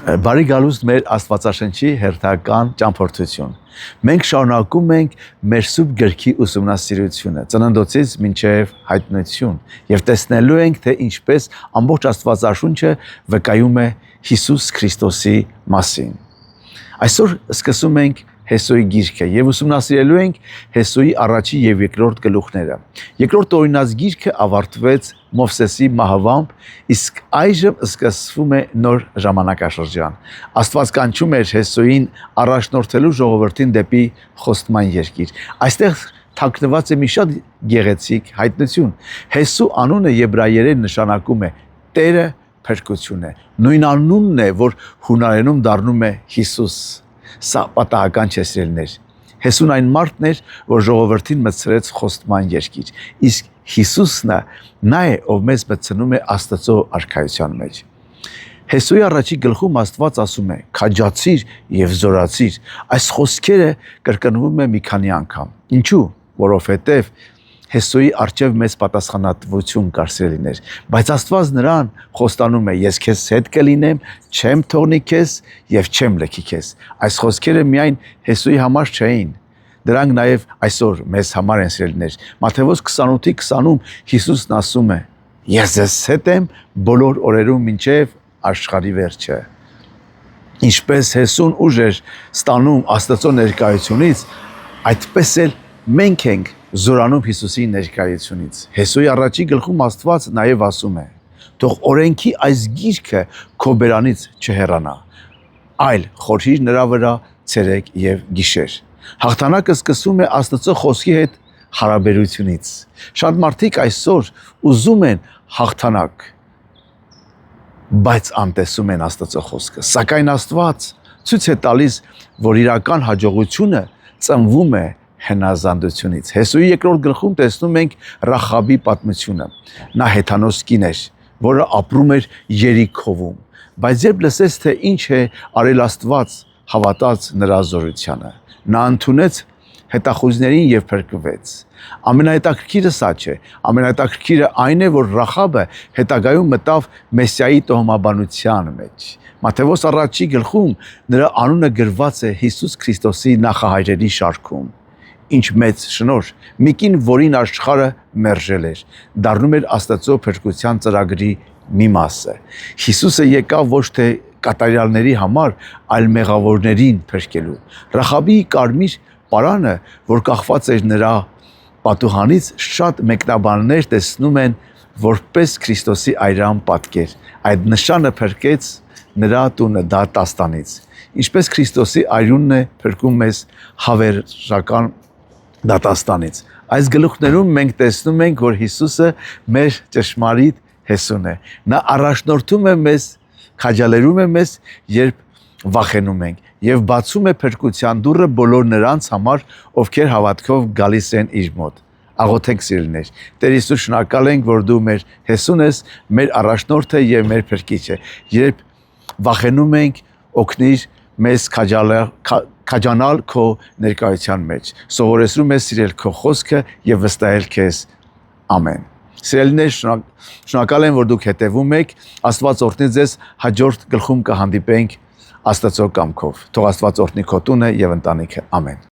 Բարի գալուստ մեր Աստվածաշնչի հերթական ճամփորդություն։ Մենք շարունակում ենք մեր սուրբ գրքի ուսումնասիրությունը, ծննդոցից մինչև հայտնություն, եւ տեսնելու ենք, թե ինչպես ամբողջ Աստվածաշունչը վկայում է Հիսուս Քրիստոսի մասին։ Այսօր սկսում ենք Հեսոյի գիրքը եւ ուսումնասիրելու ենք Հեսոյի առաջի եւ երկրորդ գլուխները։ Երկրորդ օրինացգիրքը ավարտվեց Մովսեսի մահվամբ, իսկ այժմ սկսվում է նոր ժամանակաշրջան։ Աստված կանչում էր Հեսոյին առաջնորդելու ժողովրդին դեպի խոստման երկիր։ Այստեղ թաքնված է մի շատ գեղեցիկ հայտնություն։ Հեսու անունը եբրայերեն նշանակում է Տերը փրկություն է։ Նույն անունն է, որ հունարենում դառնում է Հիսուս։ Սա պատահական չէ, սիրելիներ։ Հեսուն այն մարդն էր, որ ժողովրդին մտցրեց խոստման երկիր, իսկ Հիսուսն նա է, ով մեզ մտցնում է Աստծո արքայության մեջ։ Հեսոյի առաջի գլխում Աստված ասում է. «Քաջացիր եւ զորացիր»։ Այս խոսքերը կրկնվում է մի քանի անգամ։ Ինչու՞։ Որովհետև Հեսոյի առջև մեծ պատասխանատվություն կար, սիրելիներ, բայց Աստված նրան խոստանում է. «Ես քեզ հետ կլինեմ, չեմ թողնի քեզ եւ չեմ լքի քեզ»։ Այս խոսքերը միայն Հեսոյի համար չէին, դրանք նաեւ այսօր մեզ համար են, սիրելիներ։ Մատթեոս 28:20-ում Հիսուսն ասում է. «Ես ձեզ հետ եմ բոլոր օրերում մինչև աշխարհի վերջը»։ Ինչպես Հեսուն ուժ էր ստանում Աստծո ներկայությունից, այդպես էլ մենք ենք զորանում Հիսուսի ներկայությունից։ Հեսոյի առաջի գլխում Աստված նաև ասում է. «Թող օրենքի այս գիրքը քո բերանից չհեռանա, այլ խորհիր նրա վրա ցերեկ եւ գիշեր»։ Հաղթանակը սկսում է Աստծո խոսքի հետ հարաբերությունից։ Շատ մարդիկ այսօր ուզում են հաղթանակ, բայց անտեսում են Աստծո խոսքը։ Սակայն Աստված ցույց է տալիս, որ իրական հաջողությունը ծնվում է հնազանդությունից։ Հեսոյի երկրորդ գլխում տեսնում ենք Ռախաբի պատմությունը։ Նա հեթանոս կին էր, որը ապրում էր Երիքովում, բայց երբ լսեց, թե ինչ է արել Աստված, հավատաց նրա զորությանը։ Նա ընդունեց հետախույզներին եւ փրկվեց։ Ամենահետաքրքիրը սա չէ։ Ամենահետաքրքիրը այն է, որ Ռախաբը հետագայում մտավ Մեսիայի տոհմաբանության մեջ։ Մատթեոս առաջի գլխում նրա անունը գրված է Հիսուս Քրիստոսի նախահայրերի շարքում։ Ինչ մեծ շնորհ, մի կին, որին աշխարհը մերժել էր, դառնում էր Աստծո փրկության ծրագրի մի մասը։ Հիսուսը եկավ ոչ թե կատարյալների համար, այլ մեղավորներին փրկելու։ Ռախաբի կարմիր պարանը, որ կախված էր նրա պատուհանից, շատ մեկնաբաններ տեսնում են որպես Քրիստոսի այրան պատկեր։ Այդ նշանը փրկեց նրա տունը դատաստանից։ Ինչպես Քրիստոսի այրունն է փրկում մեզ հավերժական դատաստանից։ Այս գլուխներում մենք տեսնում ենք, որ Հիսուսը մեր ճշմարիտ Հեսուն է։ Նա առաջնորդում է մեզ, քաջալերում է մեզ, երբ վախենում ենք, եւ բացում է փրկության դուռը բոլոր նրանց համար, ովքեր հավատքով գալիս են իր մոտ։ Աղոթենք, սիրելիներ, Տեր Հիսուս, շնորհակալ ենք, որ դու մեր Հեսուն ես, մեր առաջնորդը եւ մեր փրկիչը։ Երբ վախենում ենք, օգնիր մեզ քաջանալ քո ներկայության մեջ։ Սովորեցրու մեզ սիրել քո խոսքը եւ վստահել քեզ։ Ամեն։ Սիրելիներ, շնորհակալ եմ, որ դուք հետևում եք։ Աստված օրհնի ձեզ, հաջորդ գլխում կհանդիպենք Աստծո կամքով։ Թող Աստված օրհնի քո տունը եւ ընտանիքը։ Ամեն։